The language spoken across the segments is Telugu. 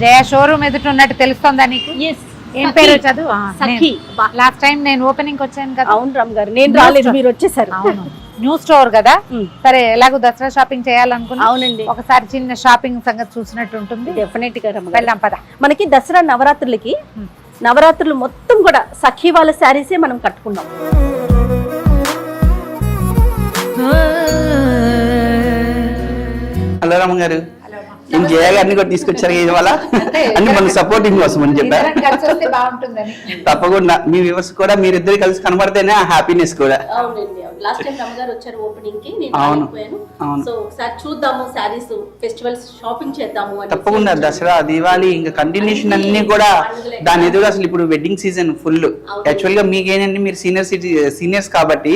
జయ షోరూమ్ ఎదుట ఉన్నట్టు తెలుస్తుందా నీకు? ఏం పేరు చదువు? లాస్ట్ టైం నేను ఓపెనింగ్ వచ్చాను కదా. అవును రామ్ గారు, నేను రాలేదు, మీరు వచ్చేసారు. అవును, న్యూ స్టోర్ కదా. సరే, ఎలాగో దసరా షాపింగ్ చేయాలనుకున్నా. అవునండి, ఒకసారి చిన్న షాపింగ్ సంగతి చూసినట్టు ఉంటుంది. డెఫినెట్ గా వెళ్దాం పద. మనకి దసరా నవరాత్రులకి నవరాత్రులు మొత్తం కూడా సఖీ వాళ్ళ శారీసే మనం కట్టుకున్నాం. హలో రామ గారు, నేను జయ గారిని కూడా తీసుకొచ్చారు ఇవాళ. అన్ని మన సపోర్టింగ్ కోసం అని చెప్పారు. తప్పకుండా మీ వ్యూవర్స్ కూడా మీరిద్దరు కలిసి కనబడితేనే ఆ హ్యాపీనెస్ కూడా. అవునండి, లాస్ట్ టైం రమగారు వచ్చారు ఓపెనింగ్ కి, నేను రాలేకపోయాను. సో ఒకసారి చూద్దాము, సారీస్ ఫెస్టివల్స్ షాపింగ్ చేద్దాము అని. తప్పకుండా దసరా, దీవాలి, ఇంకా కంటిన్యూషన్ అన్ని కూడా దాని ఎదురు. అసలు ఇప్పుడు వెడ్డింగ్ సీజన్ ఫుల్. యాక్చువల్ గా మీకేనండి, మీరు సీనియర్స్ కాబట్టి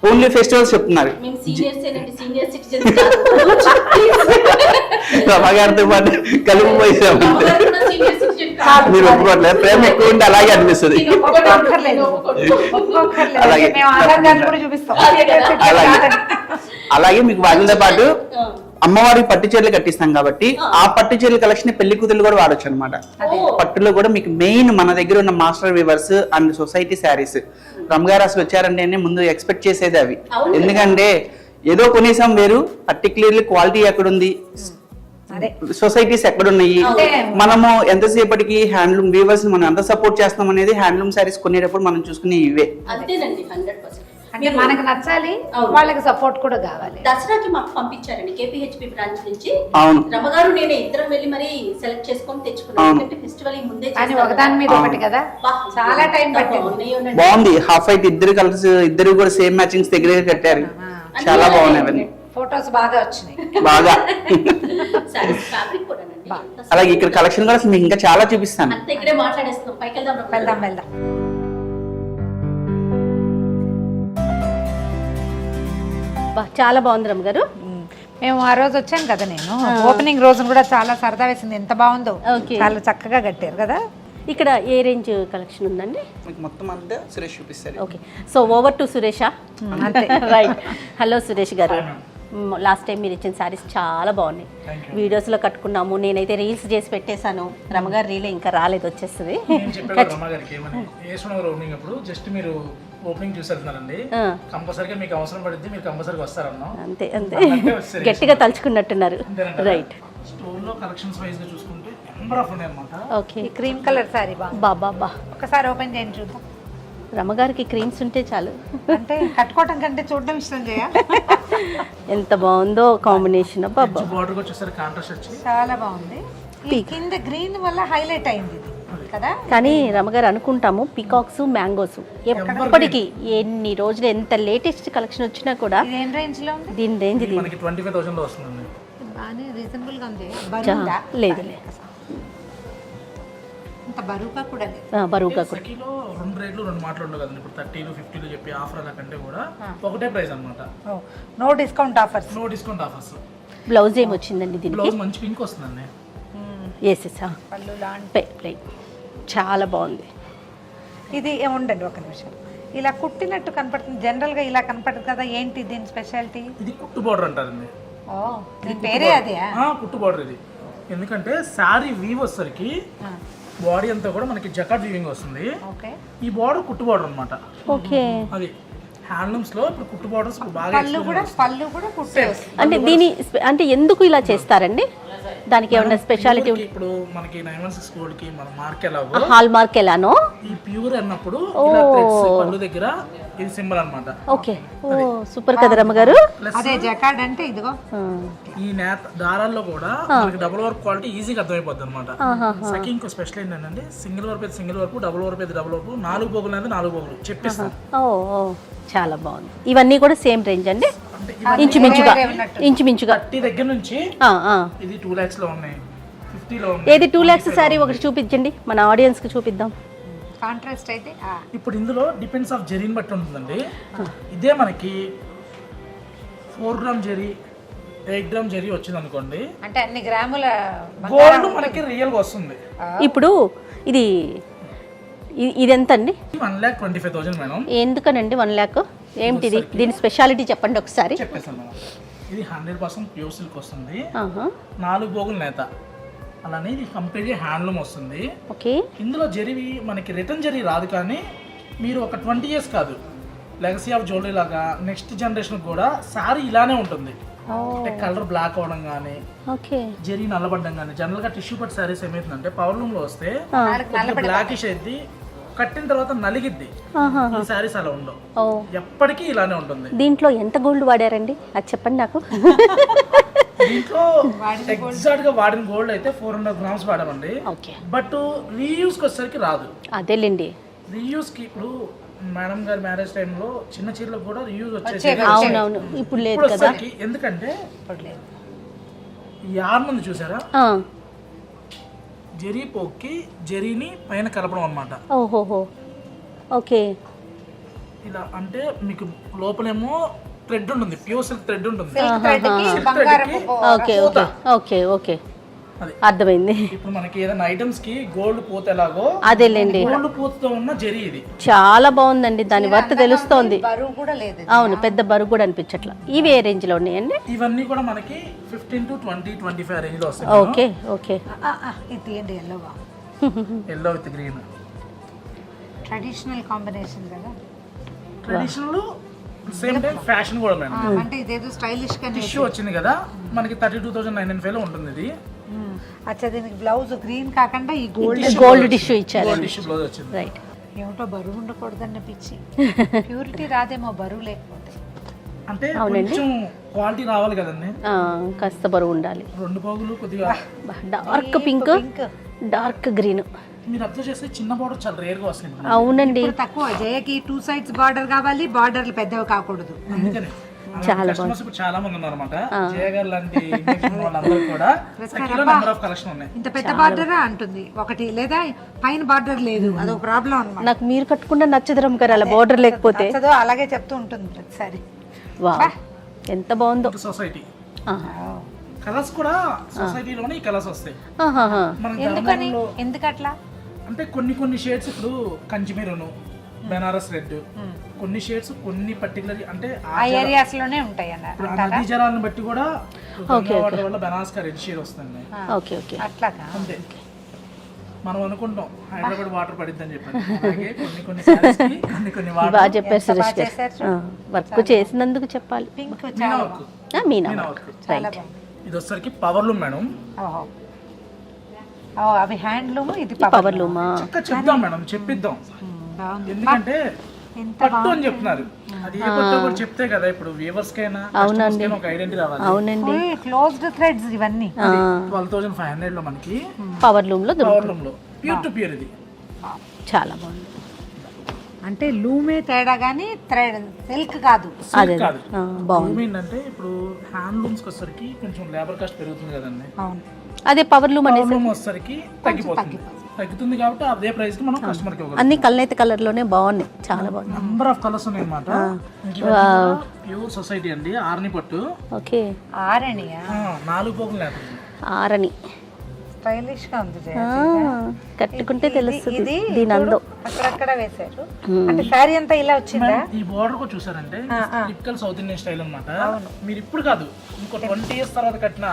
ఓన్లీ ఫెస్టివల్స్ చెప్తున్నారు. రమగారితో పాటు కలిపి పోయిసామంటే మీరు ఒప్పుకోవట్లేదు. ప్రేమ ఎక్కువ ఉంటే అలాగే అనిపిస్తుంది. అలాగే మీకు వాళ్ళతో పాటు అమ్మవారికి పట్టు చీరలు కట్టిస్తాం కాబట్టి ఆ పట్టు చీరల కలెక్షన్ పెళ్లి కూతురు కూడా వాడొచ్చు అనమాట. పట్టులో కూడా మీకు మెయిన్ మన దగ్గర ఉన్న master weavers and society sarees. రమగారు అసలు వచ్చారంటేనే ముందు ఎక్స్పెక్ట్ చేసేది అవి. ఎందుకంటే ఏదో కొనేసాం వేరు, పర్టికులర్లీ క్వాలిటీ ఎక్కడుంది, సొసైటీస్ ఎక్కడున్నాయి, మనము ఎంతసేపటికి హ్యాండ్లూమ్ వీవర్స్ మనం ఎంత సపోర్ట్ చేస్తాం అనేది హ్యాండ్లూమ్ శారీస్ కొనేటప్పుడు మనం చూసుకునే ఇవే. అంటే మనకు నచ్చాలి, వాళ్ళకి సపోర్ట్ కూడా కావాలి. దసరాకి మాకు పంపించారండి కేపీహెచ్పి బ్రాంచ్ నుంచి. అవును, రమగారు నేనే ఇద్దరం వెళ్ళి మరి సెలెక్ట్ చేసుకొని తెచ్చుకున్నాం. ఫెస్టివల్ ముందే ఒకదాని మీద ఒకటి కదా, చాలా టైం పట్టింది. బాగుంది. హాఫ్ వైట్ ఇద్దరు కలిసి, ఇద్దరు కూడా సేమ్ మ్యాచింగ్స్ దగ్గర కట్టారు. చాలా బాగున్నాయి. ఫోటోస్ బాగా వచ్చినాయి, బాగా. అలాగే ఇక్కడ కలెక్షన్ కూడా మీకు ఇంకా చాలా చూపిస్తాను. ఇక్కడే మాట్లాడేస్తున్నాం, పైకి వెళ్దాం. వెళ్దాం. చాలా బాగుంది రమ్మ గారు. మేము ఆ రోజు వచ్చాను కదా, నేను ఓపెనింగ్ రోజున కూడా చాలా సరదా వేసింది. ఎంత బాగుందో, చాలా చక్కగా కట్టారు కదా. ఇక్కడ ఏ రేంజ్ కలెక్షన్ ఉందండి? మొత్తం అంతా సురేష్ చూపిస్తారు. ఓకే, సో ఓవర్ టు సురేషా. రైట్. హలో సురేష్ గారు, లాస్ట్ టైం మీరు ఇచ్చిన శారీస్ చాలా బాగున్నాయి. వీడియోస్లో కట్టుకున్నాము, నేనైతే రీల్స్ చేసి పెట్టేశాను. రమగారు రీలే ఇంకా రాలేదు, వచ్చేస్తుంది. ఓపెనింగ్ చూసేస్తున్నారండి, కంపల్సరీగా మీకు అవసరం పడుద్ది, మీరు కంపల్సరీగా వస్తారన్నా. అంతే అంతే, గట్టిగా తలుచుకున్నట్టున్నారు. రైట్. స్టోర్ లో కలెక్షన్స్ వైజ్ గా చూసుకుంటే నెంబర్ ఆఫ్ ఉన్నాయి అన్నమాట. ఓకే, క్రీమ్ కలర్ సారీ బాబా ఒకసారి ఓపెన్ చేయండి చూద్దాం. రమగారికి క్రీమ్స్ ఉంటే చాలు, అంటే కట్టుకోవటం కంటే చూడడం ఇష్టం. ఎంత బాగుందో కాంబినేషన్. బాబా బార్డర్ వచ్చేసరి కాంట్రాస్ట్ వచ్చి చాలా బాగుంది. కింద గ్రీన్ వల్ల హైలైట్ అయింది కదా. కానీ రమగారు అనుకుంటాము పీకాక్స్, మ్యాంగోస్ ఎప్పటికీ ఎన్ని రోజులు ఎంత లేటెస్ట్ కలెక్షన్ వచ్చినా కూడా ఏం రేంజ్ లో ఉంది? దీని రేంజ్ మనకి 25,000 లో వస్తుంది. బానే రీజనబుల్ గా ఉంది. లేదు అంత బరువుగా కూడా లేదు. బరువుగా కూడా కిలో రెండు రేట్లు రెండు మాటలు ఉండవు కదండి. ఇప్పుడు 30 50 చెప్పి ఆఫర్ అలా కంటే కూడా ఒకటే ప్రైస్ అన్నమాట. No discount offers. No discount offers. Blouse ఏం వచ్చిందండి దీనికి? బ్లౌజ్ మంచి పింక్ వస్తుందండి. పళ్ళు లాంటి చాలా బాగుంది. ఇది ఉండండి ఒక నిమిషం, ఇలా కుట్టినట్టు కనపడుతుంది. జనరల్ గా ఇలా కనపడదు కదా, ఏంటి దీని స్పెషాలిటీ? ఇది కుట్టు బార్డర్ అంటారండి. దీని పేరే అదే? కుట్టు బార్డర్ ఇది. ఎందుకంటే శారీ వీవ్ వచ్చేసరికి బాడీ అంతా కూడా మనకి జకాట్ వీవింగ్ వస్తుంది. ఈ బార్డర్ కుట్టు బార్డర్ అన్నమాట. ఓకే, అది హ్యాండ్లూమ్స్ లో ఇప్పుడు కుట్టు బార్డర్స్ బాగా. పళ్ళు కూడా కుట్టే. అంటే దీని అంటే ఎందుకు ఇలా చేస్తారండి? దానికి ఏమైనా స్పెషాలిటీ? ఇప్పుడు మనకి 916 గోల్డ్ కి మన మార్క్ ఎలాగో హాల్ మార్క్ ఎలానో ఈ ప్యూర్ అన్నప్పుడు ఇలా థ్రెడ్స్ పళ్ళు దగ్గర ఇది సింబల్ అన్నమాట. ఓకే, ఓ సూపర్ కదా రమ్మగారు. అదే జకార్డ్ అంటే ఇదిగో ఈ నేత దారాల్లో కూడా మనకి డబుల్ వర్క్ క్వాలిటీ ఈజీగా అర్థమైపోద్ది అన్నమాట. సఖీ ఇంకో స్పెషల్ ఏంటంటే సింగిల్ వర్క్ అయితే సింగిల్ వర్క్, డబుల్ వర్క్ అయితే డబుల్ వర్క్, 4 పోగులు అయితే 4 పోగులు చెప్పిస్తాం. ఓ చాలా బాగుంది. ఇవన్నీ కూడా సేమ్ రేంజ్ అండి, ఇంచుమించుగా 30 దగ్గర నుంచి ఇది 2 lakhs లో ఉన్నాయి, 50 లో ఉన్నాయి. ఏది 2 lakhs సారీ ఒకటి చూపించండి, మన ఆడియన్స్ కి చూపిద్దాం. కాంట్రాస్ట్ అయితే ఇప్పుడు ఇందులో డిపెండ్స్ ఆఫ్ జరీని బట్టి ఉంటుందండి. ఇదే మనకి 4 గ్రామ్ జరీ, 8 గ్రామ్ జరీ వచ్చింది అనుకోండి, అంటే అన్ని గ్రాముల గోల్డ్ మనకి రియల్ గా వస్తుంది. ఇప్పుడు ఇది ఇది ఎంత అండి? 1,25,000 మేడం. ఎందుకనండి 1 lakh? ఏంటిది దీని స్పెషాలిటీ చెప్పండి ఒకసారి. చెప్పేస్తాను మేడం. ఇది 100% ప్యూర్ సిల్క్ వస్తుంది, ఆహా, 4 పోగులు నేత, అలానే ఇది కంప్లీట్గా హ్యాండ్లూమ్ వస్తుంది. ఓకే. ఇందులో జరివి మనకి రిటర్న్ జరీ రాదు, కానీ మీరు ఒక 20 years కాదు, లెగసీ ఆఫ్ జ్యువెలరీ లాగా నెక్స్ట్ జనరేషన్ కూడా సారీ ఇలానే ఉంటుంది. అంటే కలర్ బ్లాక్ అవడం కానీ, ఓకే, జరీ నల్లబడ్డం కానీ. జనరల్ గా టిష్యూ పట్టు సారీస్ ఏమైతుందంటే పవర్ లూమ్ లో వస్తే బ్లాకిష్ అయింది, కట్టిన తర్వాత నలిగిద్ది. ఈ సారీస్ అలా ఉండవు, ఎప్పటికీ ఇలానే ఉంటుంది. దీంట్లో ఎంత గోల్డ్ వాడారండి అది చెప్పండి నాకు. దీంట్లో ఎగ్జాక్ట్ గా వాడిన గోల్డ్ అయితే 400 grams వాడామండి. బట్ రీయూస్ కి వచ్చేసరికి రాదు. అదేలేండి, రీయూస్ కి ఇప్పుడు మేడం గారి మ్యారేజ్ టైంలో చిన్న చీరలకు కూడా రీయూజ్ వచ్చేసి, అవునవును, ఇప్పుడు లేదు కదా. ఎందుకంటే ఈ ఆర్మ్ ఉంది చూసారా, జరీ పోక్కి జరీని పైన కలపడం అన్నమాట. ఓహోహో, ఓకే. ఇలా అంటే మీకు లోపలేమో థ్రెడ్ ఉంటుంది, ప్యూర్ సిల్క్ థ్రెడ్ ఉంటుంది. ఓకే ఓకే ఓకే ఓకే, అర్థమైంది. ఇప్పుడు మనకి ఏదైనా ఐటమ్స్ కి గోల్డ్ పూత ఎలాగో అదేలేండి, గోల్డ్ పూతతో ఉన్న జరీ ఇది. చాలా బాగుందండి, దాని వర్త్ తెలుస్తోంది. బరువు కూడా లేదు. అవును, పెద్ద బరువు కూడా అనిపించట్లా. ఇవి ఏ రేంజ్ లో ఉన్నాయండి? ఇవన్నీ కూడా మనకి 15 to 20, 25 రేంజ్ లో వస్తాయి. Okay okay. ఇది ఏంటి ఎల్లోవా? Yellow with green traditional combination కదా. ట్రెడిషనల్ సేమ్ టైం ఫ్యాషన్ కూడా మేడం. అంటే ఇదేదో స్టైలిష్ గా టిష్యూ వచ్చింది కదా మనకి 32,995 లో ఉంటుంది ఇది. అచ్చా, దీనికి బ్లౌజ్ గ్రీన్ కాకుండా ఈ గోల్డ్ టిష్యూ ఇచ్చారు. గోల్డ్ టిష్యూ బ్లౌజ్ వచ్చింది. రైట్. ఏమిటో బరువు ఉండకూడదన్న పిచ్చి. ప్యూరిటీ రాదేమో బరువు లేకపోతే. అంటే కొంచెం క్వాలిటీ రావాలి కదండి, కాస్త బరువు ఉండాలి. 2 పోగులు కొద్దిగా డార్క్ పింక్, డార్క్ గ్రీన్. మీరు అబ్జర్వ్ చేస్తే చిన్న బార్డర్ చాలా రేర్ గా వస్తుంది. అవునండి, తక్కువ. జయకి 2 sides బార్డర్ కావాలి, బార్డర్లు పెద్దవి కాకూడదు. అందుకని చాలా ఇప్పుడు చాలా మంది ఉన్నారు అనమాట. జయ గారు లాంటి వాళ్ళందరూ కూడా నెంబర్ ఆఫ్ కలెక్షన్ ఉన్నాయి. ఇంత పెద్ద బార్డర్ అంటుంది ఒకటి, లేదా పైన బార్డర్ లేదు, అదొక ప్రాబ్లం అన్నమాట. నాకు మీరు కట్టుకుంటే నచ్చదురం గారు అలా బార్డర్ లేకపోతే. అలాగే చెప్తూ ఉంటుంది ప్రతిసారి. వా, ఎంత బాగుందో. సొసైటీ కలర్స్ కూడా సొసైటీలోనే ఈ కలర్స్ వస్తాయి. ఎందుకట్లా అంటే కొన్ని షేడ్స్ ఇప్పుడు కంచిమీరును, బెనారస్ రెడ్, కొన్ని షేడ్స్ కొన్ని పర్టికులర్ అంటే ఆ ఏరియాస్ లోనే ఉంటాయి నదీ జలాలను బట్టి కూడా వాటర్ వల్ల బెనారస్ కా రెడ్ షేడ్ వస్తుంది. ఓకే ఓకే, అట్లా అంతే. మనం అనుకుంటాం హైదరాబాద్ వాటర్ పడిద్ది అని చెప్పి, అలాగే కొన్ని sarees కి కొన్ని వాటర్. బాగా చెప్పారు సురేష్ గారు, వర్క్ చేసినందుకు చెప్పాలి. Pink Meena right. ఇది వచ్చేసరికి పవర్ లూమ్ మేడం. అవి హ్యాండ్లూమ్, ఇది పవర్ లూమా? చెప్దాం మేడం, చెప్పిద్దాం. ఎందుకంటే పట్టు అని చెప్తున్నారు, అది ఏ పట్టు కూడా చెప్తే కదా ఇప్పుడు వ్యూవర్స్ కైనా ఒక ఐడెంటిటీ రావాలి. అవునండి, క్లోజ్డ్ థ్రెడ్స్ ఇవన్నీ. 12,500 లో మనకి పవర్ లూమ్ లో ప్యూర్ టు ప్యూర్. ఇది చాలా బాగుంది. అంటే లూమే తేడా గానీ థ్రెడ్ సిల్క్ కాదు. కాదు, ఏంటంటే ఇప్పుడు హ్యాండ్లూమ్స్ వచ్చేసరికి కొంచెం లేబర్ కాస్ట్ పెరుగుతుంది కదండి. అవును, అదే పవర్ లూమ్ అనేది వచ్చేసరికి తగ్గుతుంది కాబట్టి అదే ప్రైస్ కి మనం కస్టమర్ కి ఇవ్వగలం. అన్ని కలనైతే కలర్ లోనే బాగున్నాయి, చాలా బాగుంది. నంబర్ ఆఫ్ కలర్స్ ఉన్నాయి అన్నమాట. ప్యూర్ సొసైటీ అండి, ఆర్ని పట్టు. ఓకే, ఆరణియా? 4 పోగులు లేదు, ఆరణి. స్టైలిష్ గా ఉంది. కట్టుకుంటే తెలుస్తుంది దీని అందం. అక్కడక్కడ వేశారు. అంటే సారీ అంతా ఇలా వచ్చిందా? ఈ బోర్డర్ కూడా చూసారంటే టిపికల్ సౌత్ ఇండియన్ స్టైల్ అన్నమాట. మీరు ఇప్పుడు కాదు, ఇంకో 20 years తర్వాత కట్టినా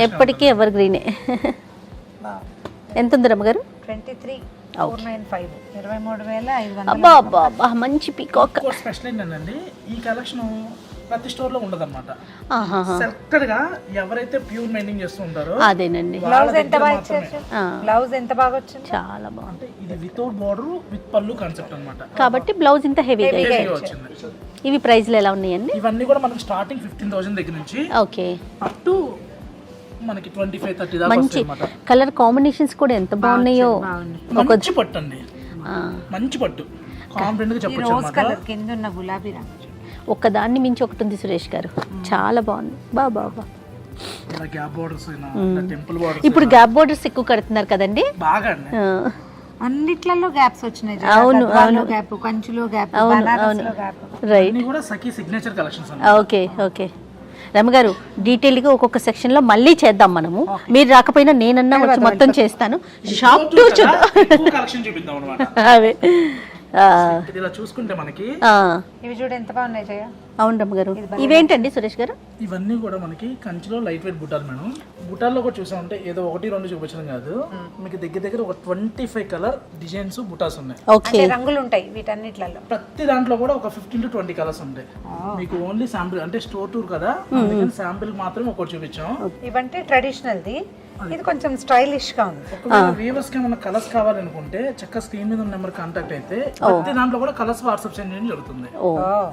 ఎప్పటికీ ఎవర్ గ్రీనే. ఎంత ఉంది రమ్మగారు? 23,495, 23,500. అబ్బా అబ్బా అబ్బా, మంచి పీకాక్. స్పెషల్ ఏంటంటే ఈ కలెక్షన్ ప్రతి స్టోర్ లో ఉండదు అనమాట. సెలెక్టెడ్ గా ఎవరైతే ప్యూర్ మైనింగ్ చేస్తూ ఉంటారో. అదేనండి. బ్లౌజ్ ఎంత బాగా ఇచ్చారు, బ్లౌజ్ ఎంత బాగా వచ్చింది, చాలా బాగుంది. అంటే ఇది వితౌట్ బార్డర్ విత్ పల్లు కాన్సెప్ట్ అన్నమాట, కాబట్టి బ్లౌజ్ ఇంత హెవీగా వచ్చింది. ఇవి ప్రైస్లు ఎలా ఉన్నాయండి? ఇవన్నీ కూడా మనకి స్టార్టింగ్ 15,000 దగ్గర నుంచి ఓకే అప్ టు మనకి 25-30 దాకా మంచి కలర్ కాంబినేషన్స్ కూడా ఎంత బాగున్నాయో. మంచి పట్టు అండి, మంచి పట్టు, కాంఫిడెంట్ గా చెప్పొచ్చు అన్నమాట. కింద ఉన్న గులాబీ రంగు ఒక్కదాన్ని మించి ఒకటి ఉంది సురేష్ గారు, చాలా బాగుంది. బాబా ఇప్పుడు గ్యాప్ బోర్డర్స్ ఎక్కువ కడుతున్నారు కదండి, బాగా అన్నిట్లలో గ్యాప్స్ వచ్చినాయి. అవును అవును, గ్యాప్, కంచులో గ్యాప్, అవును అవును, రైట్. కూడా సఖీ సిగ్నేచర్ కలెక్షన్స్. ఓకే ఓకే, రమగారు డీటెయిల్గా ఒక్కొక్క సెక్షన్లో మళ్ళీ చేద్దాం మనము. మీరు రాకపోయినా నేనన్నా వచ్చి మొత్తం చేస్తాను. షాప్ టూ చూద్దాం. ఎక్కువ కలెక్షన్ చూపిద్దాం అన్నమాట. అవే ఇది ఇలా చూసుకుంటే మనకి ఇవి చూడు ఎంత బాగున్నాయి జయ. అవును రమగారు. ఇవేంటండి సురేష్ గారు? ఇవన్నీ కూడా మనకి కంచిలో లైట్ వెయిట్ బుట్టాలు మేడం. బుట్టాల్లో కూడా చూసామంటే ఏదో 1-2 చూపించడం కాదు, మీకు దగ్గర దగ్గర ఒక 25 కలర్ డిజైన్స్ బుటాస్ ఉన్నాయి. ఓకే, రంగులు ఉంటాయి వీటన్నిట్లలో. ప్రతి దాంట్లో కూడా ఒక 15 to 20 కలర్స్ ఉంటాయి. మీకు ఓన్లీ శాంపిల్ అంటే స్టోర్ టూర్ కదా, అందుకని శాంపిల్ మాత్రం ఒకటి చూపించాం. ఇవంటే ట్రెడిషనల్ ది, ఇది కొంచెం స్టైలిష్ గా ఉంది. ఒకవేళ వీవర్స్ కి ఏమైనా కలర్స్ కావాలనుకుంటే చక్కగా స్క్రీన్ మీద ఉన్న నెంబర్ కాంటాక్ట్ అయితే ప్రతి దాంట్లో కూడా కలర్స్ వాట్సాప్ సెండ్ చేయడం జరుగుతుంది.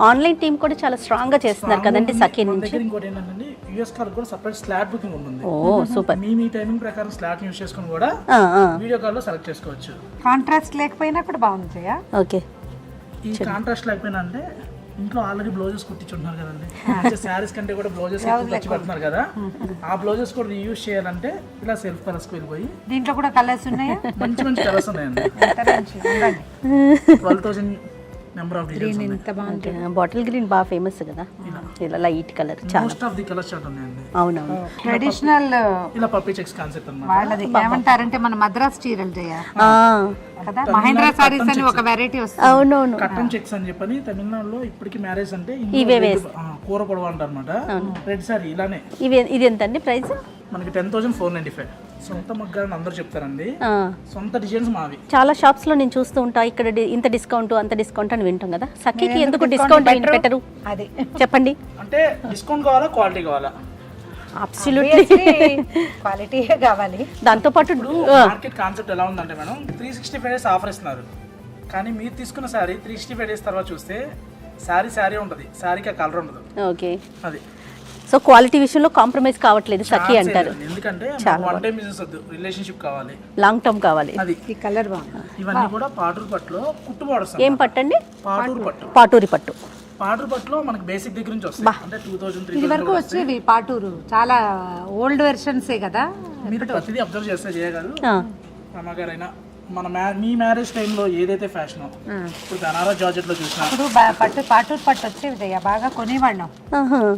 ఆన్లైన్ టీమ్ కూడా చాలా స్ట్రాంగ్ గా చేస్తున్నారు కదండి సఖీ మన నుంచి. దగ్గర ఇంకోటి ఏంటంటే యూఎస్ కాల్ కూడా సెపరేట్ స్లాట్ బుకింగ్ ఉంటుంది. ఓ సూపర్. మీ టైమింగ్ ప్రకారం స్లాట్ యూస్ చేసుకుని కూడా వీడియో కాల్ లో సెలెక్ట్ చేసుకోవచ్చు. కాంట్రాస్ట్ లేకపోయినా కూడా బాగుంది జయ. ఓకే, ఈ కాంట్రాస్ట్ లేకపోయినా అంటే ఇంట్లో ఆల్రెడీ బ్లౌజెస్ కుట్టించుంటున్నారు కదండి, శారీస్ కంటే కూడా బ్లౌజెస్ తెచ్చి పెడుతున్నారు కదా, ఆ బ్లౌజెస్ కూడా రీయూజ్ చేయాలంటే ఇలా సెల్ఫ్ కలర్స్ కి వెళ్ళిపోయి దీంట్లో కూడా కలర్స్ ఉన్నాయా? మంచి మంచి కలర్స్ ఉన్నాయండి. 12,000 నెంబర్ ఆఫ్ డిజైన్స్ ఉన్నాయి. ఎంత బాగుంది. బాటిల్ గ్రీన్ బాగా ఫేమస్ కదా, ఇలా లైట్ కలర్ చాలా. Most of the colours chart ఉన్నాయండి. అవునవును. ట్రెడిషనల్ ఇలా పప్పీ చెక్స్ కాన్సెప్ట్ అన్నమాట. వాళ్ళది ఏమంటారంటే మన మద్రాస్ చీరలు జయ కదా, మహేంద్ర సారీస్ అని ఒక వెరైటీ వస్తుంది. అవునవును. కట్టన్ చెక్స్ అని చెప్పని తమిళనాడులో ఇప్పటికి మ్యారేజ్ అంటే ఇవే కూర పొడవ అంటారు అనమాట. రెడ్ సారీ ఇలానే. ఇది ఎంత అండి ప్రైస్? మనకి 10,495. సొంత మగ్గాలని అందరూ చెప్తారండి, సొంత డిజైన్స్ మావి. చాలా షాప్స్ లో నేను చూస్తూ ఉంటా, ఇక్కడ ఇంత డిస్కౌంట్ అంత డిస్కౌంట్ అని వింటాం కదా, సఖీకి ఎందుకు డిస్కౌంట్ పెట్టరు అది చెప్పండి. అంటే డిస్కౌంట్ కావాలా క్వాలిటీ కావాలా? అబ్సల్యూట్లీ క్వాలిటీ కావాలి. దాంతో పాటు మార్కెట్ కాన్సెప్ట్ ఎలా ఉందంటే మేడం, 365 డేస్ ఆఫర్ ఇస్తున్నారు, కానీ మీరు తీసుకున్న శారీ 365 డేస్ తర్వాత చూస్తే శారీ ఉంటుంది, శారీకి ఆ కలర్ ఉండదు. ఓకే, అది సో క్వాలిటీ విషయంలో కాంప్రమైజ్ కావట్లేదు సఖీ అంటారు. ఎందుకంటే వన్ టైం బిజినెస్ వద్దు, రిలేషన్షిప్ కావాలి, లాంగ్ టర్మ్ కావాలి. అది ఈ కలర్ బాగుంది. ఇవన్నీ కూడా పాటూరు పట్టులో కుట్టు బార్డర్స్. ఏం పట్టండి? పాటూరు పట్టు. పాటూరి పట్టు. పాటూరు పట్టులో మనకి బేసిక్ దగ్గర నుంచి వస్తాయి, అంటే 2003 ఇది వరకు వచ్చేవి పాటూరు చాలా ఓల్డ్ వెర్షన్సే కదా. మీరు ప్రతిదీ అబ్జర్వ్ చేస్తే చేయగలరు. అమ్మగారైనా మన మీ మ్యారేజ్ టైంలో ఏదైతే ఫ్యాషన్, ఇప్పుడు బనారస్ జార్జెట్ లో చూసినా ఇప్పుడు పాటూరు పట్టు వచ్చేవి జయ, బాగా కొనేవాళ్ళం.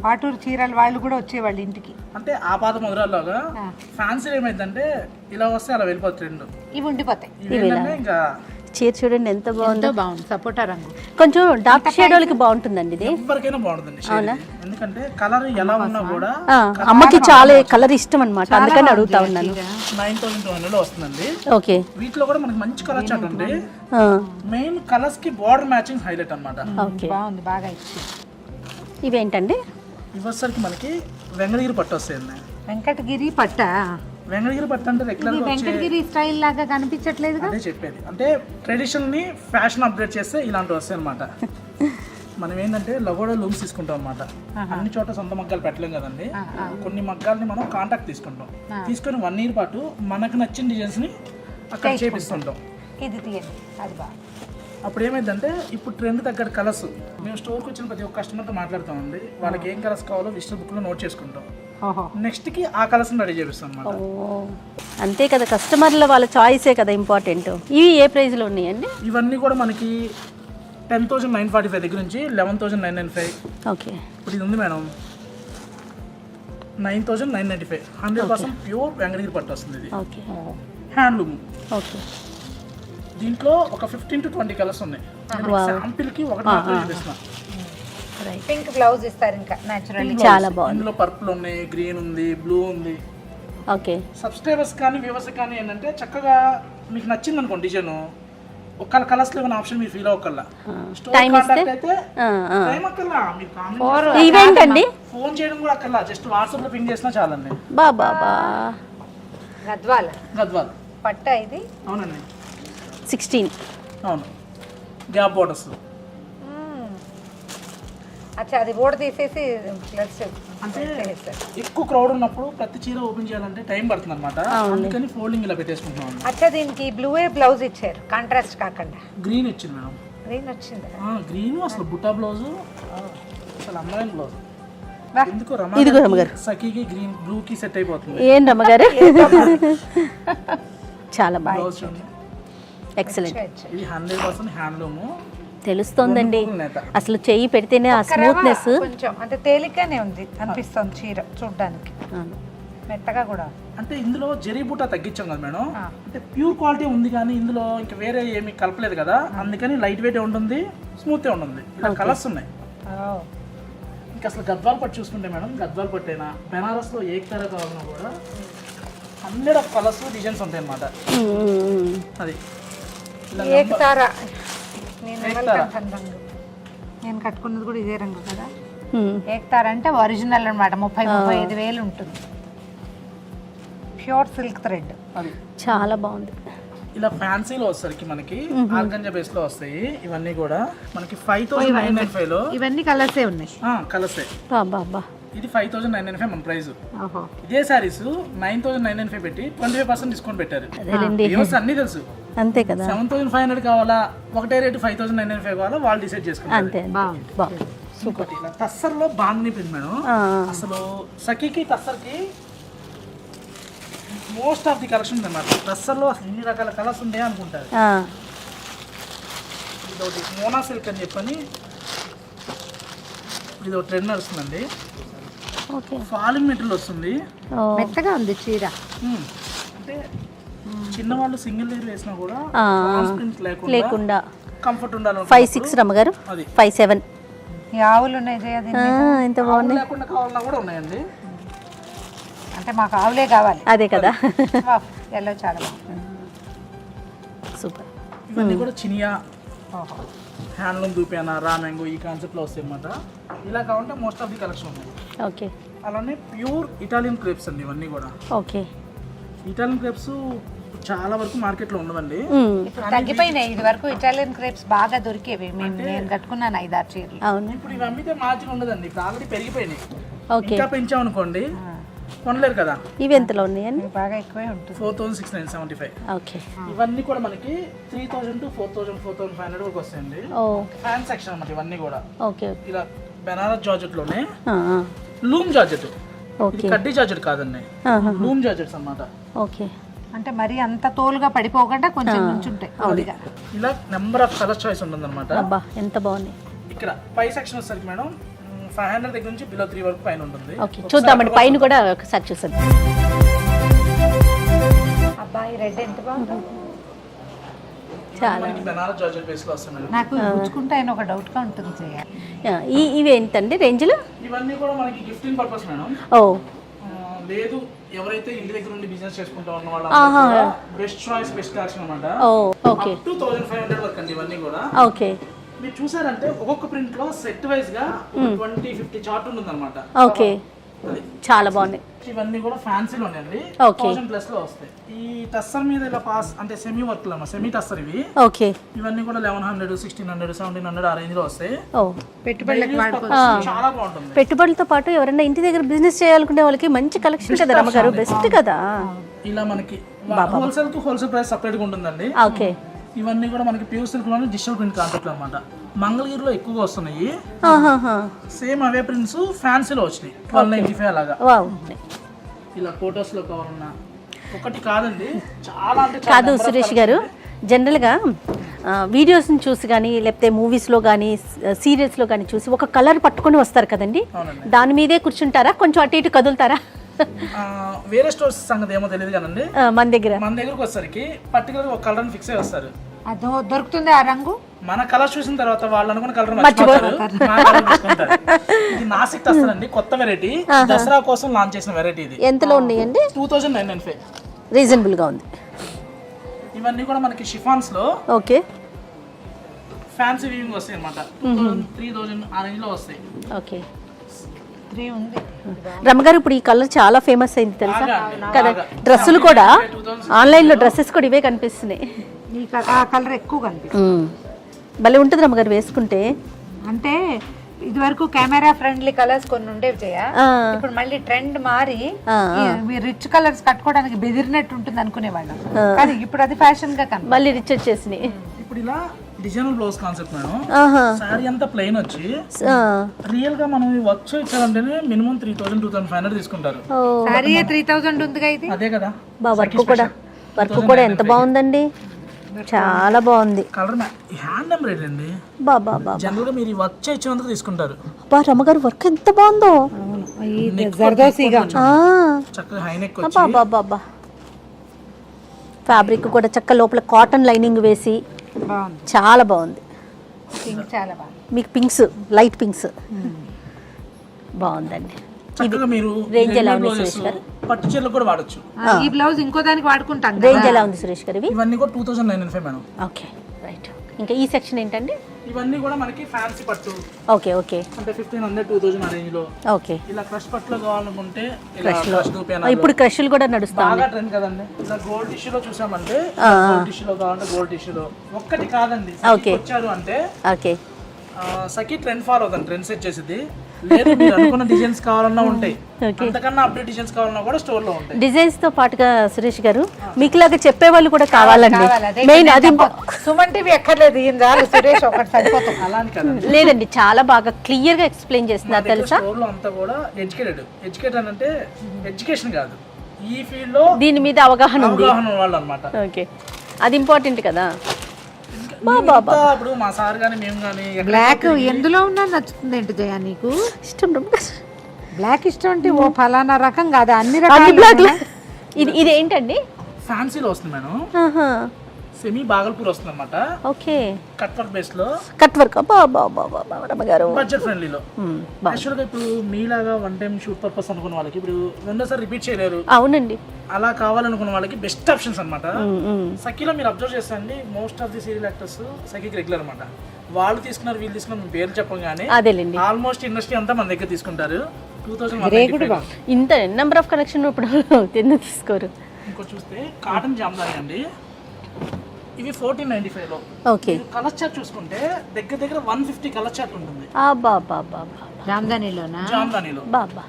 పాటూరు చీరలు వాళ్ళు కూడా వచ్చేవాళ్ళు ఇంటికి. అంటే ఆ పాత మొదలలాగా ఫ్యాన్సీ ఏమైందంటే ఇలా వస్తే అలా వెళ్ళిపోతుంది ట్రెండ్. ఇవి ఉండిపోతాయి. ఇవి ఏంటంటే ఇంకా చీర చూడండి ఎంత బాగుందో. బాగుంది, సపోటా రంగు. కొంచెం డార్క్ షేడ్ వాళ్ళకి బాగుంటుందండి ఇది. ఎవరికైనా బాగుంటుందండి షేడ్. ఎందుకంటే కలర్ ఎలా ఉన్నా కూడా అమ్మకి చాలా కలర్ ఇష్టం అన్నమాట, అందుకని అడుగుతా ఉన్నాను. 9,200 లో వస్తుందండి. ఓకే, వీటిలో కూడా మనకి మంచి కలర్ చార్ట్ ఉంది. మెయిన్ కలర్స్ కి బార్డర్ మ్యాచింగ్ హైలైట్ అన్నమాట. ఓకే, బాగుంది, బాగా ఇచ్చి. ఇవేంటండి? ఇవసరికి మనకి వెంకటగిరి పట్టు వస్తాయండి. వెంకటగిరి పట్ట. వెంకటగిరి పట్టు అంటే రెగ్యులర్ గా వెంకటగిరి స్టైల్ లాగా కనిపించట్లేదు. అదే చెప్పేది, అంటే ట్రెడిషన్ ని ఫ్యాషన్ అప్డేట్ చేస్తే ఇలాంటివి వస్తాయి అనమాట. మనం ఏంటంటే లగోడా లూమ్స్ తీసుకుంటాం అనమాట. అన్ని చోట్ల సొంత మగ్గాలు పెట్టలేం కదండి, కొన్ని మగ్గాల్ని మనం కాంటాక్ట్ తీసుకుంటాం. తీసుకొని 1 year పాటు మనకు నచ్చిన డిజైన్స్ ని అక్కడ చేపిస్తుంటాం. ఇది తీయండి, అది బాగా. అప్పుడు ఏమైందంటే ఇప్పుడు ట్రెండ్ తగ్గట్టు కలర్స్ మేము స్టోర్కి వచ్చిన ప్రతి ఒక్క కస్టమర్తో మాట్లాడుతామండి, వాళ్ళకి ఏం కలర్స్ కావాలో విజిటర్ బుక్లో నోట్ చేసుకుంటాం. నెక్స్ట్ కి ఆ కలర్స్ రెడీ చేపిస్తాం అన్నమాట. అంతే కదా, కస్టమర్ల వాళ్ళ చాయిసే కదా ఇంపార్టెంట్. ఇవి ఏ ప్రైస్ లో ఉన్నాయండి? ఇవన్నీ కూడా మనకి 10,945 దగ్గర నుంచి 11,995. ఓకే, ఇప్పుడు ఇది ఉంది మేడం 9,995. 100% ప్యూర్ వెంకటగిరి పట్టు వస్తుంది. ఇది ఓకే, హ్యాండ్లూమ్. ఓకే, దీంట్లో ఒక 15 to 20 కలర్స్ ఉన్నాయి. శాంపిల్ కి ఒకటి మాత్రమే చూపిస్తున్నా. పింక్ బ్లౌజ్ ఇస్తారు, ఇంకా నేచురల్. చాలా బాగుంది. ఇందులో పర్పుల్ ఉన్నాయి, గ్రీన్ ఉంది, బ్లూ ఉంది. ఓకే, సబ్స్క్రైబర్స్ కానీ వ్యూవర్స్ కానీ ఏంటంటే చక్కగా మీకు నచ్చింది అనుకోండి డిజైన్, ఒక్క కలర్స్ లో ఉన్న ఆప్షన్ మీరు ఫీల్ అవ్వకల్లా. టైం ఇస్తే అయితే టైం అక్కర్లా, మీరు ఇవేంటండి? ఫోన్ చేయడం కూడా అక్కర్లా, జస్ట్ వాట్సాప్ లో పింగ్ చేసినా చాలండి. బాబా గద్వాల్ పట్ట ఇది. అవునండి, 16. అవును, గ్యాప్ బోర్డర్స్. అచ్చా, అది బోర్డు తీసేసి ప్లస్ అంటే ఎక్కువ క్రౌడ్ ఉన్నప్పుడు ప్రతి చీర ఓపెన్ చేయాలంటే టైం పడుతుంది అనమాట, అందుకని ఫోల్డింగ్ ఇలా పెట్టేసుకుంటున్నాం. అచ్చా, దీనికి బ్లూ బ్లౌజ్ ఇచ్చారు, కాంట్రాస్ట్ కాకుండా. గ్రీన్ వచ్చింది మేడం. గ్రీన్ వచ్చింది. గ్రీన్ అసలు బుట్టా బ్లౌజ్, అసలు అందమైన బ్లౌజ్. ఎందుకు రమ్మగారు సఖీకి గ్రీన్ బ్లూ కి సెట్ అయిపోతుంది. ఏం రమ్మగారు చాలా బాగా, ఎక్సలెంట్. ఇది 100% హ్యాండ్లూమ్. తెలుస్తోందండి నేత. అసలు చెయ్యి పెడితేనే ఆ స్మూత్నెస్. కొంచెం అంటే తేలిగ్గానే ఉంది అనిపిస్తుంది చీర చూడడానికి, మెత్తగా కూడా. అంటే ఇందులో జరీ బూటా తగ్గించాం కదా మేడం, అంటే ప్యూర్ క్వాలిటీ ఉంది కానీ ఇందులో ఇంకా వేరే ఏమి కలపలేదు కదా, అందుకని లైట్ వెయిట్ ఉంటుంది, స్మూత్ ఉంటుంది. ఇలా కలర్స్ ఉన్నాయి. ఇంకా అసలు గద్వాల్ పట్టు చూసుకుంటే మేడం, గద్వాల్ పట్టు అయినా బెనారస్లో ఏ కలర్ కావాలన్నా కూడా 100 ఆఫ్ కలర్స్ డిజైన్స్ ఉంటాయి అన్నమాట. అది ఏకతారా నేను కట్టుకున్నది కూడా ఇదే రంగు కదా. ఏకతారా అంటే ఒరిజినల్ అనమాట, 30-35 ఉంటుంది. ప్యూర్ సిల్క్ థ్రెడ్, అది చాలా బాగుంది. ఇలా ఫ్యాన్సీలో వచ్చేసరికి మనకి ఆర్గంజా బేస్ లో వస్తాయి. ఇవన్నీ కూడా మనకి 5,995 లో ఇవన్నీ కలర్సే ఉన్నాయి. కలర్సే. బాబా ఇది 5,995 మన ప్రైస్. ఇదే సారీస్ 9,995 పెట్టి 25% డిస్కౌంట్ పెట్టారు. అన్ని తెలుసు, అంతే కదా. 7,500 కావాలా, ఒకటే రేటు 5,995 కావాలా, వాళ్ళు డిసైడ్ చేసుకుంటారు. అంతే బాగుంది. సూపర్. ఇలా టస్సర్లో బాగుంది ప్రింట్ మేడం. అసలు సఖీకి టస్సర్కి మోస్ట్ ఆఫ్ ది కలెక్షన్ ఉంది అన్నమాట. టస్సర్లో ఇన్ని రకాల కలర్స్ ఉంటాయి అనుకుంటారు. ఇదొకటి మోనా సిల్క్ అని చెప్పని ఇది ఒక ట్రెండ్ నడుస్తుందండి. ఫాలింగ్ మెటీరియల్ వస్తుంది, మెత్తగా ఉంది చీర. అంటే చిన్నవాళ్ళు సింగిల్ లేయర్ వేసినా కూడా లేకుండా కంఫర్ట్ ఉండాలి. 5,6 రమ్మగారు, 5,7 ఆవులు ఉన్నాయి జయది. ఎంత బాగున్నాయి. లేకుండా కావాలన్నా కూడా ఉన్నాయండి. అంటే మాకు ఆవులే కావాలి. అదే కదా. ఎల్లో చాలా బాగుంది, సూపర్. ఇవన్నీ కూడా చినియా, హ్యాండ్లూమ్ దూపేనా, రామ్యాంగో ఈ కాన్సెప్ట్లో వస్తాయి అన్నమాట. ఇలా కావాలంటే మోస్ట్ ఆఫ్ ది కలెక్షన్ ఉన్నాయి. ఓకే. అలానే ప్యూర్ ఇటాలియన్ క్రేప్స్ అండి ఇవన్నీ కూడా. ఓకే. ఇటాలియన్ క్రేప్స్ చాలా వరకు మార్కెట్లో ఉండదండి, ఇప్పుడు తగ్గిపోయినాయి. ఇది వరకు ఇటాలియన్ క్రేప్స్ బాగా దొరికేవి. నేను కట్టుకున్నాను 5-6 చీరలు. అవును. ఇప్పుడు ఇవి అమ్మితే మార్జిన్ ఉండదండి, ఇప్పుడు ఆల్రెడీ పెరిగిపోయినాయి. ఓకే. ఇంకా పెంచామనుకోండి కొనలేరు కదా. ఇవి ఎంతలో ఉన్నాయండి? బాగా ఎక్కువే ఉంటుంది. 4,675. ఓకే. ఇవన్నీ కూడా మనకి 3,000 to 4,000, 4,500 వరకు వస్తాయండి. ఫ్యాన్ సెక్షన్ అన్నమాట ఇవన్నీ కూడా. ఓకే. ఇలా బెనారస్ జార్జెట్ లోనే లూమ్ జార్జెట్, కడ్డీ జార్జెట్ కాదండి, లూమ్ జార్జెట్స్ అన్నమాట. ఓకే. అంటే మరి అంత తోలుగా పడిపోకుండా కొంచెం నుంచుంటాయి. ఇలా నెంబర్ ఆఫ్ కలర్ చాయిస్ ఉంటుంది అనమాట. అబ్బా ఎంత బాగుంది. ఇక్కడ పై సెక్షన్ వచ్చేసరికి మేడం 500 దగ్గర నుంచి బిలో 3 వరకు పైన ఉంటుంది. ఓకే, చూద్దామండి పైన కూడా ఒకసారి చూసాను. అబ్బాయి రెడ్ ఎంత బాగుంది. చాలా బెనారస్ జార్జెట్ బేస్ లో వస్తుంది. నాకు గుచ్చుకుంటే ఆయన ఒక డౌట్ గా ఉంటుంది చేయాలి. ఇవి ఏంటండి రేంజ్లో? ఇవన్నీ కూడా మనకి గిఫ్టింగ్ పర్పస్ మేడం. ఓ లేదు, ఎవరైతే ఇంటి దగ్గర నుండి బిజినెస్ చేసుకుంటా ఉన్న వాళ్ళు బెస్ట్ చాయిస్, బెస్ట్ కలెక్షన్ అన్నమాట. ఓకే. 2,500 వరకు అండి ఇవన్నీ కూడా. ఓకే. మీరు చూసారంటే ఒక్కొక్క ప్రింట్ లో సెట్ వైజ్ గా 20-50 చార్ట్ ఉంటుంది అనమాట. ఓకే, చాలా బాగున్నాయి. ఇవన్నీ కూడా ఫ్యాన్సీలో ఉన్నాయండి. 1000+ లో వస్తాయి. ఈ టస్సర్ మీద ఇలా పాస్ అంటే సెమీ వర్క్ లో సెమీ టస్సర్ ఇవి. ఓకే. ఇవన్నీ కూడా 1,100, 1,600, 1,700 ఆ రేంజ్ లో వస్తాయి. పెట్టుబడులకు చాలా బాగుంటుంది. పెట్టుబడులతో పాటు ఎవరైనా ఇంటి దగ్గర బిజినెస్ చేయాలనుకునే వాళ్ళకి మంచి కలెక్షన్ కదా రమ్మగారు, బెస్ట్ కదా. ఇలా మనకి హోల్సేల్ కు హోల్సేల్ ప్రైస్ సపరేట్ గా ఉంటుందండి. ఓకే. ఇవన్నీ కూడా మనకి ప్యూర్ సిల్క్ లోనే డిజిటల్ ప్రింట్ కాన్సెప్ట్ అనమాట. మంగళగిరిలో ఎక్కువగా వస్తున్నాయి. సేమ్ అవే ప్రింట్స్ ఫ్యాన్సీలో వచ్చినాయి 1295 అలాగా. ఇలా ఫొటోస్ లో కావాలన్నా ఒకటి కాదండి, చాలా అంటే కాదు సురేష్ గారు. జనరల్గా వీడియోస్ని చూసి కానీ లేకపోతే మూవీస్లో కానీ సీరియల్స్లో కానీ చూసి ఒక కలర్ పట్టుకొని వస్తారు కదండి, దాని మీదే కూర్చుంటారా, కొంచెం అటు ఇటు కదులుతారా? వేరే స్టోర్స్ సంగతి ఏమో తెలియదు కదండి, మన దగ్గరకు వచ్చేసరికి పర్టికులర్ ఒక కలర్ ఫిక్స్ అయ్యి వస్తారు. అదో దొరుకుతుంది ఆ రంగు. మన కలర్ చూసిన తర్వాత వాళ్ళు అనుకున్న కలర్ మర్చిపోతారు. ఇది నాసిక్ టస్సర్ అండి, కొత్త వెరైటీ, దసరా కోసం లాంచ్ చేసిన వెరైటీ. ఇది ఎంతలో ఉన్నాయండి? 2,995. రీజనబుల్ గా ఉంది. ఇవన్నీ కూడా మనకి షిఫాన్స్ లో ఓకే ఫ్యాన్సీ వీవింగ్ వస్తాయి అన్నమాట. 2,000-3,000 ఆ రేంజ్ లో వస్తాయి. ఓకే. 3 ఉంది. రమ్మగారు ఇప్పుడు ఈ కలర్ చాలా ఫేమస్ అయింది తెలుసా కదా. డ్రెస్సులు కూడా ఆన్లైన్ లో డ్రెస్సెస్ కూడా ఇవే కనిపిస్తున్నాయి. ఆ కలర్ ఎక్కువ కనిపిస్తుంది. భలే ఉంటుంది రమ్మగారు వేసుకుంటే. అంటే ఇది వరకు కెమెరా ఫ్రెండ్లీ కలర్స్ కొన్ని ఉండేవి చేయ, ఇప్పుడు మళ్ళీ ట్రెండ్ మారి మీరు రిచ్ కలర్స్ కట్టుకోవడానికి బెదిరినట్టు ఉంటుంది అనుకునేవాళ్ళం, కానీ ఇప్పుడు అది ఫ్యాషన్ గా కనిపి మళ్ళీ రిచ్ వచ్చేసినాయి. ఇప్పుడు ఇలా designer blouse concept madam. Sorry అంతా ప్లెయిన్ వచ్చి రియల్ గా మనం వర్క్ చేయించాలంటేనే మినిమం 3,000-2,500 తీసుకుంటారు. సారీ 3,000 ఉందిగా ఇది. అదే కదా. వర్క్ కూడా ఎంత బాగుందండి. చాలా బాగుంది. కలర్ హ్యాండ్ ఎంబ్రాయిడరీ అండి. బాబా బాబా జనరల్ గా మీరు ఈ వర్క్ చేయించినందుకు తీసుకుంటారు. అబ్బా రమ్మగారు వర్క్ ఎంత బాగుందో. జర్దోసిగా ఆ, చక్కగా హై నెక్ అబ్బా అబ్బా అబ్బా అబ్బా. ఫ్యాబ్రిక్ కూడా చక్క లోపల కాటన్ లైనింగ్ వేసి బాగుంది. చాలా బాగుంది. పింక్ చాలా బాగుంది. మీకు పింక్స్, లైట్ పింక్స్ బాగుందండి. చక్కగా మీరు రేంజ్ ఎలా ఉంది బ్లౌజెస్, సురేష్ గారు? పట్టు చీరలు కూడా వాడచ్చు. ఈ బ్లౌజ్ ఇంకో దానికి వాడుకుంటాం కదా. రేంజ్ ఎలా ఉంది సురేష్ గారు ఇవి? ఇవన్నీ కూడా 2995 మేడం. Okay right. ఇంకా ఈ సెక్షన్ ఏంటండి? ఇవన్నీ కూడా మనకి ఫ్యాన్సీ పట్టు, ఓకే ఓకే అంటే 1500 2000 ఆ రేంజ్ లో. ఓకే. ఇలా క్రష్ పట్టులో కావాలనుకుంటే ఇలా క్రష్ లో క్రష్ దూపేనా ఇప్పుడు క్రష్లు కూడా నడుస్తా బాగా ట్రెండ్ కదండి. ఇలా గోల్డ్ టిష్యూలో చూసామంటే గోల్డ్ టిష్యూలో కావాలంటే గోల్డ్ టిష్యూలో ఒక్కటి కాదండి. ఓకే. వచ్చారు అంటే ఓకే. సఖీ ట్రెండ్ ఫాలో అవుతుంది, ట్రెండ్ సెట్ చేసింది. లేదు మీరు అనుకున్న డిజైన్స్ కావాలన్నా ఉంటాయి, అంతకన్నా అప్డేట్ డిజైన్స్ కావాలన్నా కూడా స్టోర్ లో ఉంటాయి. డిజైన్స్ తో పాటుగా సురేష్ గారు మీకులాగా చెప్పే వాళ్ళు కూడా కావాలండి. మెయిన్ అది సుమన్ టీవీ ఎక్కర్లేదు, ఈయన రాదు సురేష్ ఒకటి సరిపోతుంది. అలా అని కదండి, లేదండి చాలా బాగా క్లియర్ గా ఎక్స్ప్లెయిన్ చేస్తున్నారు తెలుసా. స్టోర్ లో అంతా కూడా ఎడ్యుకేటెడ్ అంటే ఎడ్యుకేషన్ కాదు, ఈ ఫీల్డ్ లో దీని మీద అవగాహన ఉంది. అవగాహన వాళ్ళు అనమాట. ఓకే, అది ఇంపార్టెంట్ కదా. ఇప్పుడు మా సార్ గానీ మేము గానీ బ్లాక్ ఎందులో ఉన్నా నచ్చుతుంది ఏంటి జయ నీకు? ఇష్టం బ్లాక్ ఇష్టం అంటే ఓ ఫలానా రకం కాదు, అన్ని అన్ని బ్లాక్. రకాల ఇది ఏంటండి? ఫ్యాన్సీలో వస్తుంది మేడం, ఆహా, సెమీ బాగల్పూర్ వస్తుంది అనమాట. ఓకే. కట్ వర్క్ బేస్ లో, కట్ వర్క్. బాబా బాబా రమ్మగారు బడ్జెట్ ఫ్రెండ్లీలో. యాక్చువల్గా ఇప్పుడు మీలాగా వన్ టైం షూట్ పర్పస్ అనుకున్న వాళ్ళకి ఇప్పుడు రెండోసారి రిపీట్ చేయలేరు, అవునండి, అలా కావాలనుకున్న వాళ్ళకి బెస్ట్ ఆప్షన్స్ అనమాట. సఖీలో మీరు అబ్జర్వ్ చేస్తాండి, most of the serial actors సఖీకి రెగ్యులర్ అనమాట. వాళ్ళు తీసుకున్నారు వీళ్ళు తీసుకున్నారు మేము పేరు చెప్పం కానీ అదేలేండి ఆల్మోస్ట్ ఇండస్ట్రీ అంతా మన దగ్గర తీసుకుంటారు. 2000 ఇంత నెంబర్ ఆఫ్ కనెక్షన్ ఇప్పుడు ఎందుకు తీసుకోరు? ఇంకో చూస్తే కాటన్ జామ్దాని అండి, ఇవి 1495 లో. ఓకే. కలర్ చార్ట్ చూసుకుంటే దగ్గర దగ్గర 150 కలర్ చార్ట్ ఉంటుంది బాబా జామ్దానిలోనా? జామ్దానిలో. బాబా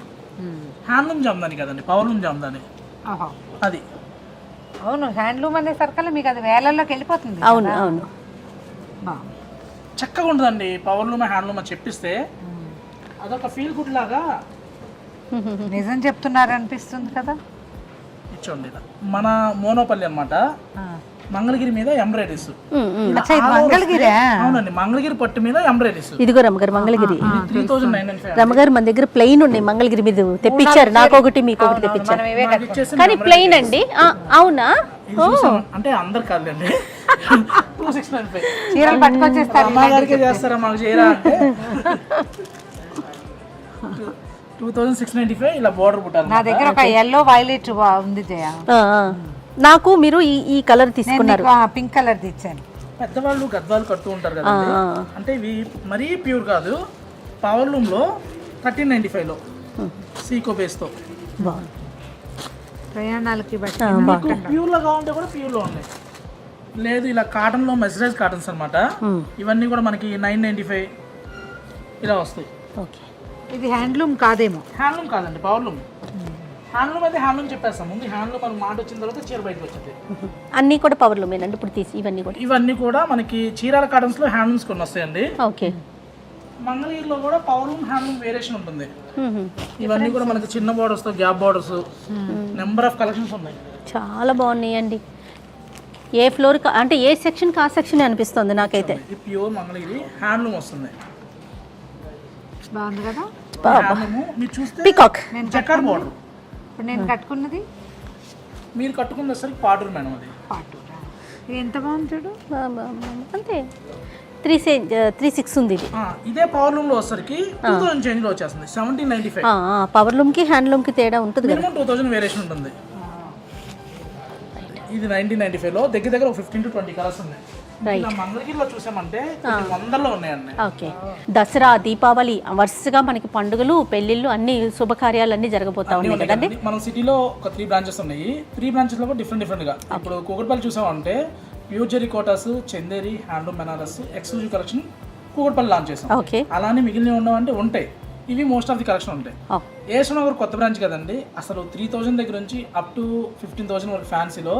హ్యాండ్లూమ్ జామ్దాని కదండి, పవర్లూమ్ జామ్దాని అది. అవును, హ్యాండ్లూమ్ అనే సర్కల్ మీకు అది వేలల్లోకి వెళ్ళిపోతుంది. అవును అవును, చక్కగా ఉంటుందండి. పవర్లూమ్ హ్యాండ్లూమ్ అని చెప్పిస్తే అదొక ఫీల్ గుడ్ లాగా. నిజం చెప్తున్నారు అనిపిస్తుంది కదా. ఇచ్చోండి ఇలా మన మోనోపల్లి అన్నమాట, మంగళగిరి మీద ఎంబ్రాయిడరీస్. మంగళగిరి? అవునండి, మంగళగిరి పట్టు మీద ఎంబ్రాయిడరీస్. ఇదిగో రమ్మగారు మంగళగిరి. 3995. రమ్మగారు మన దగ్గర ప్లెయిన్ ఉన్నాయి, మంగళగిరి మీద తెప్పించారు, నాకు ఒకటి మీకు ఒకటి తెప్పించారు. కానీ ప్లెయిన్ అండి. అవునా? అంటే అందరు కాదండి, 2695 చీరలు పట్టుకొచ్చేస్తారు. అమ్మగారికి చేస్తారా మాకు చేయరా అంటే 2695 ఇలా బోర్డర్ పుట్టాలి. నా దగ్గర ఒక ఎల్లో వైలెట్ ఉంది జయ. నాకు మీరు ఈ కలర్ తీసుకున్నారు, పింక్ కలర్ తెచ్చాను. పెద్దవాళ్ళు గద్వాలు కడుతూ ఉంటారు కదండి, అంటే ఇవి మరీ ప్యూర్ కాదు. పవర్లూమ్ లో 1395 లో సీకో బేస్ తో ప్రయాణాలకి బట్టి ప్యూర్ లో కావాలంటే కూడా ప్యూర్ లో ఉన్నాయి. లేదు ఇలా కాటన్ లో మెసరైజ్ కాటన్స్ అన్నమాట. ఇవన్నీ కూడా మనకి 995 ఇలా వస్తాయి. ఓకే. ఇది హ్యాండ్లూమ్ కాదేమో? హ్యాండ్లూమ్ కాదండి, పవర్లూమ్. హ్యాండ్లూమ్ అయితే హ్యాండ్లూమ్ చెప్పేస్తాం ముందు. హ్యాండ్లూమ్ మనకు మాట వచ్చిన తర్వాత చీర బయటకు వచ్చింది. అన్ని కూడా పవర్ లూమేనండి ఇప్పుడు తీసి ఇవన్నీ కూడా మనకి చీరాల కాటన్స్ లో హ్యాండ్లూమ్స్ కొన్ని వస్తాయండి. ఓకే. మంగళగిరిలో కూడా పవర్లూమ్ హ్యాండ్లూమ్ వేరియేషన్ ఉంటుంది. ఇవన్నీ కూడా మనకి చిన్న బార్డర్స్ తో gap borders, number of collections ఉన్నాయి. చాలా బాగున్నాయండి. ఏ ఫ్లోర్ అంటే ఏ సెక్షన్ కా సెక్షన్ అనిపిస్తుంది నాకైతే. ఇది ప్యూర్ మంగళగిరి హ్యాండ్లూమ్ వస్తుంది. బాగుంది కదా. మీరు చూస్తే పీకాక్ చెక్కర్ బార్డర్. ఇప్పుడు నేను కట్టుకున్నది, మీరు కట్టుకున్న సరికి పాటూరు మేడం, అది పాటూరా. ఎంత బాగుంది చూడు. అంతే 36 ఉంది ఇది. ఇదే పవర్ లూమ్ లో వచ్చేసరికి 2000 చేంజ్ లో వచ్చేస్తుంది 1795. పవర్ లూమ్ కి హ్యాండ్ లూమ్ కి తేడా ఉంటుంది కదా. 2000 వేరియేషన్ ఉంటుంది. ఇది 1995 లో దగ్గర దగ్గర 15 to 20 కలర్స్ ఉన్నాయి. మంగళగిరిలో చూసామంటే వందల్లో ఉన్నాయండి. ఓకే. దసరా, దీపావళి వరుసగా మనకి పండుగలు, పెళ్లిళ్ళు, అన్ని శుభకార్యాలు అన్ని జరగబోతా ఉన్నాయి కదండి. మన సిటీలో ఒక 3 బ్రాంచెస్ ఉన్నాయి. 3 బ్రాంచెస్ లో కూడా డిఫరెంట్ గా. ఇప్పుడు కూకట్పల్లి చూసామంటే ప్యూర్ జెరీ కోటాస్, Chanderi, handloom Banaras exclusive collection Kukatpally launch చేసాం. ఓకే. అలానే మిగిలిన ఉండవంటే ఉంటాయి. ఇవి మోస్ట్ ఆఫ్ ది కలెక్షన్ ఉంటాయి. ఏసునగర్ కొత్త బ్రాంచ్ కదండి, అసలు 3000 దగ్గర నుంచి అప్ టు 15,000 వరకు ఫ్యాన్సీలో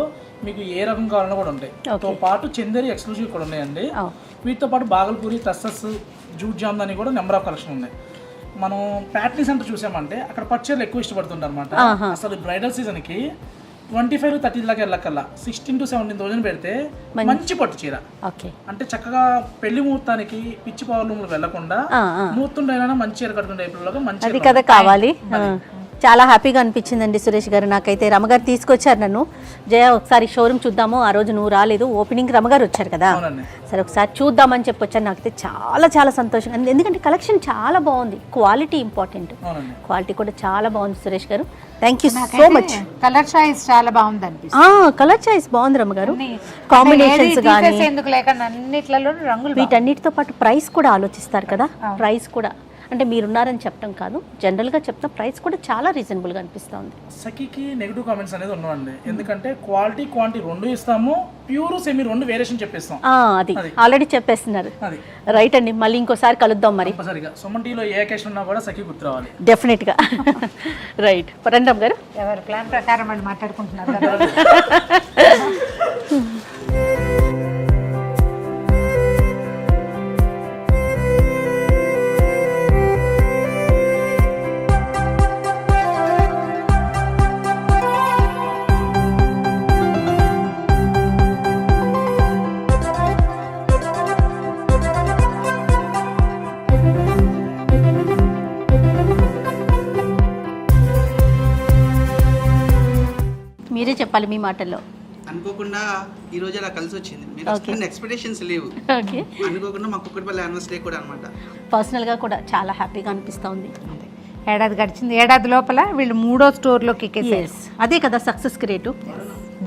మీకు ఏ రకం కావాలన్నా కూడా ఉంటాయి. తో పాటు చందేరి ఎక్స్క్లూజివ్ కూడా ఉన్నాయండి. వీటితో పాటు బాగల్పూరి, టస్సస్, జూట్ జామ్దాని కూడా నెంబర్ ఆఫ్ కలెక్షన్ ఉన్నాయి. మనం ప్యాట్నీ సెంటర్ చూసామంటే అక్కడ పట్టుచీరలు ఎక్కువ ఇష్టపడుతుంటారు అనమాట. అసలు బ్రైడల్ సీజన్ కి 25 to 30 దాకా వెళ్ళకల్లా 16 to 17,000 పెడితే మంచి పట్టు చీర. ఓకే. అంటే చక్కగా పెళ్లి ముహూర్తానికి పిచ్చి పవర్లు వెళ్లకుండా ముహూర్తం టైం మంచి చీర కట్టుకునే టైపులో మంచి అది కదా కావాలి. చాలా హ్యాపీగా అనిపించిందండి సురేష్ గారు. నాకైతే రమగారు తీసుకొచ్చారు నన్ను. జయ ఒకసారి షోరూమ్ చూద్దాము, ఆ రోజు నువ్వు రాలేదు, ఓపెనింగ్ రమగారు వచ్చారు కదా, సరే ఒకసారి చూద్దామని చెప్పొచ్చాను. నాకైతే చాలా చాలా సంతోషంగా, ఎందుకంటే కలెక్షన్ చాలా బాగుంది, క్వాలిటీ ఇంపార్టెంట్, క్వాలిటీ కూడా చాలా బాగుంది సురేష్ గారు. Thank you so much. Colour choice చాలా బాగుంది అనిపిస్తుంది. కలర్ చాయిస్ బాగుంది రమగారు, కాంబినేషన్స్ కానీ ఎందుకు లేకుండా అన్నిట్లలో రంగులు. వీటన్నిటితో పాటు ప్రైస్ కూడా ఆలోచిస్తారు కదా, ప్రైస్ కూడా అంటే మీరున్నారని చెప్పడం కాదు, జనరల్గా చెప్తాం, ప్రైస్ కూడా చాలా రీజనబుల్గా అనిపిస్తుంది. సఖీకి నెగిటివ్ కామెంట్స్ అనేది ఉన్నాయండి, ఎందుకంటే క్వాలిటీ క్వాంటిటీ రెండు ఇస్తాము, ప్యూర్ సెమీ రెండు వేరియేషన్ చెప్పేస్తాం. అది ఆల్రెడీ చెప్పేస్తున్నారు. రైట్ అండి, మళ్ళీ ఇంకోసారి కలుద్దాం మరి. సరిగా సుమన్ టీలో ఏ అకేషన్ ఉన్నా కూడా సఖీ గుర్తు రావాలి డెఫినెట్గా. రైట్ రండి గారు, ఎవరి ప్లాన్ ప్రకారం వాళ్ళు మాట్లాడుకుంటున్నారు కదా. మీరే చెప్పాలి మీ మాటల్లో. అనుకోకుండా ఈ రోజు అలా కలిసి వచ్చింది, మీరు ఎక్స్పెక్టేషన్స్ లేవు. ఓకే, అనుకోకుండా మా కుక్కటిపల్లి యానివర్సరీ కూడా అనమాట. పర్సనల్గా కూడా చాలా హ్యాపీగా అనిపిస్తుంది. ఏడాది గడిచింది, ఏడాది లోపల వీళ్ళు 3వ స్టోర్లోకి ఎక్కేసారు. అదే కదా సక్సెస్ రేటు.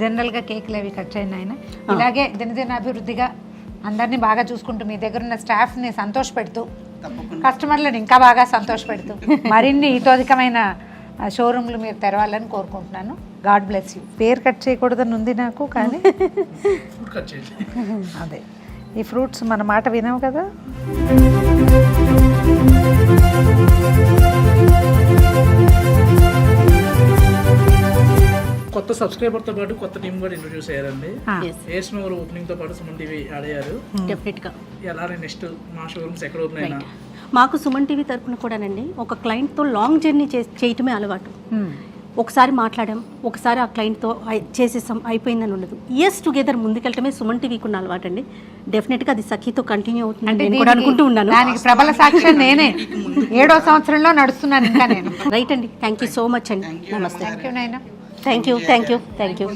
జనరల్గా కేకులు అవి కట్ అయిన ఆయన ఇలాగే దినదిన అభివృద్ధిగా అందరినీ బాగా చూసుకుంటూ, మీ దగ్గర ఉన్న స్టాఫ్ని సంతోషపెడుతూ, కస్టమర్లను ఇంకా బాగా సంతోషపెడుతూ మరిన్ని హితోధికమైన షోరూమ్లు మీరు తెరవాలని కోరుకుంటున్నాను. God bless you. పేరు కట్ చేయకూడదని ఉంది నాకు, కానీ అదే ఈ ఫ్రూట్స్ మన మాట వినవు కదా. కొత్త సబ్స్క్రైబర్ తో పాటు కొత్త టీం కూడా ఇంట్రొడ్యూస్ అయ్యారండి. ఏ స్నోర్ ఓపెనింగ్ తో పాటు సుమన్ టీవీ ఆడారు. డెఫినెట్ గా ఎలా నెక్స్ట్ మా షోరూమ్స్ ఎక్కడ ఓపెన్ అయినా మాకు సుమన్ టీవీ తరపున కూడానండి ఒక క్లయింట్తో లాంగ్ జర్నీ చేయటమే అలవాటు. ఒకసారి మాట్లాడాం, ఒకసారి ఆ క్లయింట్తో చేసేసాం, అయిపోయిందని ఉండదు. ఇయర్స్ టుగెదర్ ముందుకెళ్ళటమే సుమన్ టీవీకి ఉన్న అలవాటు అండి. డెఫినెట్గా అది సఖీతో కంటిన్యూ అవుతుంది నేను కూడా అనుకుంటూ ఉన్నాను. దానికి ప్రబల సాక్ష్యం నేనే. 7వ సంవత్సరంలో నడుస్తున్నాను ఇంకా నేను. రైట్ అండి, థ్యాంక్ యూ సో మచ్ అండి. నమస్తే. థ్యాంక్ యూ నాయనా. Thank you.